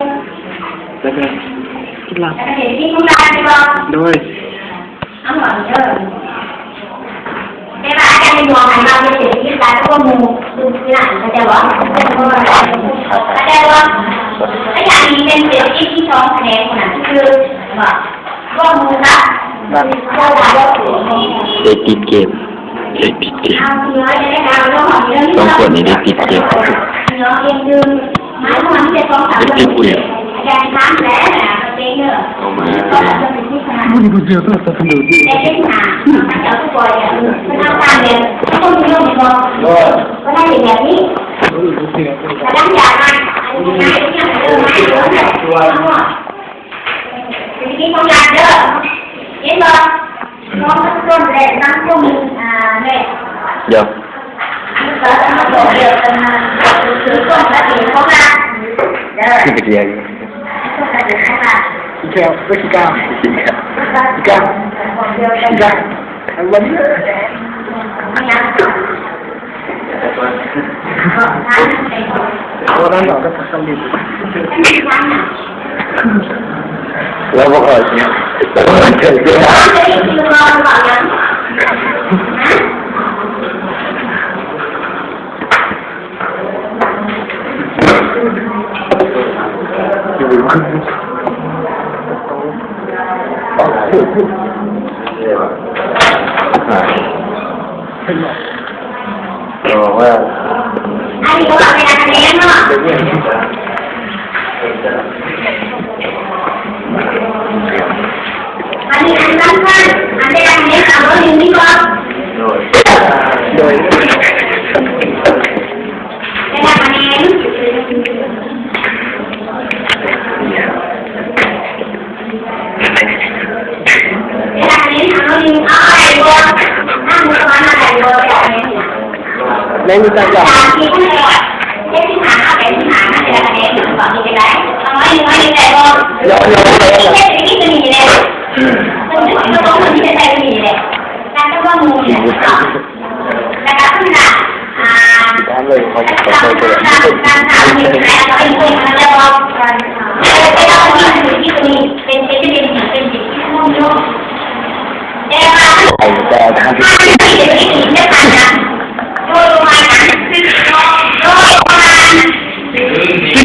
แล้วก็คิดหลับโดยแต่ว่าอาจารย์ในดวงของเราเป็นสิ่งที่ตายพวกมูคือหลังเข้าใจว่าเข้าใจว่าอาจารย์นี้เป็นเด็กที่สองคะแนนขนาดที่คือว่าพวกมูครับเราถามว่าเด็กติดเกมเด็กติดเกมต้องคนนี้เด็กติดเกมเด็กติดเกมเอามามันกูเจอตัวสนุกดีก็ได้แบบนี้แต่ดังอย่างนั้นทีนี้ต้องการเด้อเห็นบ่น้องต้นแรกน้ำต้มเนี่ยเดี๋ยวก็ต้องบอกเดียวกันมาคือต้นละเอียดของเราเด้อขึ้นไปเรียนต้นละเอียดของเราแค่ไม่กี่ก้าวกี่ก้าววันนี้วันนั้นเราก็ทำดีแล้วพวกเราเนี่ยมันเกิดขึ้นบอกว่าอันนี้ก็เป็นอะไรเนี่ยเนาะอันนี้อันนั้นกันอันนี้อันนี้เอาไว้อยู่นี่ก่อนโดยเป็นอะไรเนี่ยไม่มีการจับเลยเขาจะไปเลยไอ้แต่ทำโดยประมาณนั้น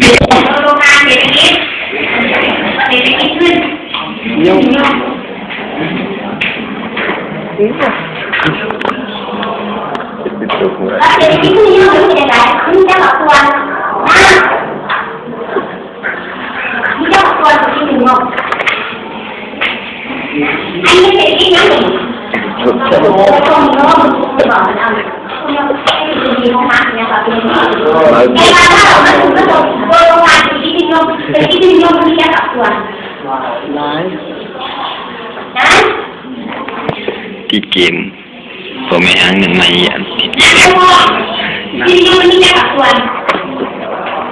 โดยประมาณเด็กนิดขึ้นเยอะแล้วเด็กนิดขึ้นเยอะหรือเป็นอะไรนี่จะบอกตัวนะนี่จะบอกตัวที่หนึ่งงงอันนี้เด็กนิดยังหนึ่งชุดเชิญโอ้โหตรงนี้ว่ามันบอกมันเอาดีของมันเนี่ยค่ะเป็นไอ้บ้านเรามันถูกกระโดดโดยโรงงานที่ดินยมเป็นที่ดินยมที่จะกับตัวร้ายนะติดเกมผมไม่หาเงินมาอย่างติดเกมที่ดินยมที่จะกับตัว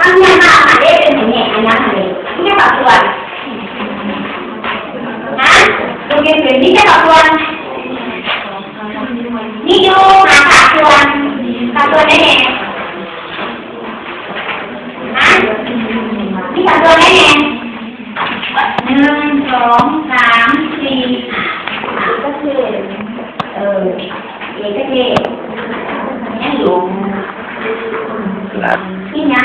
มันเนี่ยมาหาได้เป็นอย่างเงี้ยอันนั้นเลยที่จะกับตัวนะโรงเรียนเป็นที่จะกับตัวนี่ดูหาขาตัวได้ไงนะนี่ขาตัวได้ไง1 2 3 4ก็คือเอกก็คือนี่อยู่นี่นะ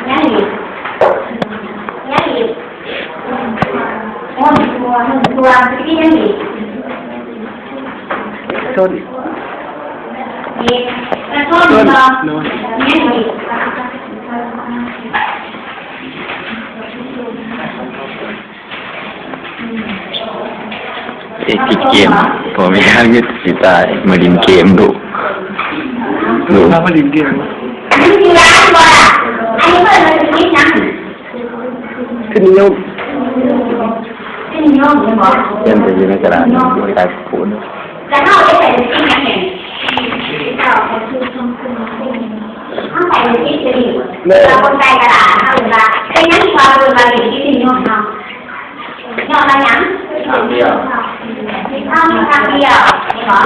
นี่อีกโอ้ตัวที่ยังอีกต้นนี่ต้นนี่อีกติดเกมผมไม่หาเงินติดตายมาดินเกมดูมาดินเกมอันนี้ร้านบ่ล่ะอันนี้เปิดมาถึงนิดนะขึ้นยกยังจะอยู่ในกระดาษไม่ได้พูดแล้วเราได้ใส่ในที่ไหนเราใส่ในที่จะดีเราคนใจกระดาษเอาเลยว่าเป็นยังความรู้มาอยู่ที่ดินยกเนาะยกอะไรยังทางเดียวทางเดียวนี่หรอ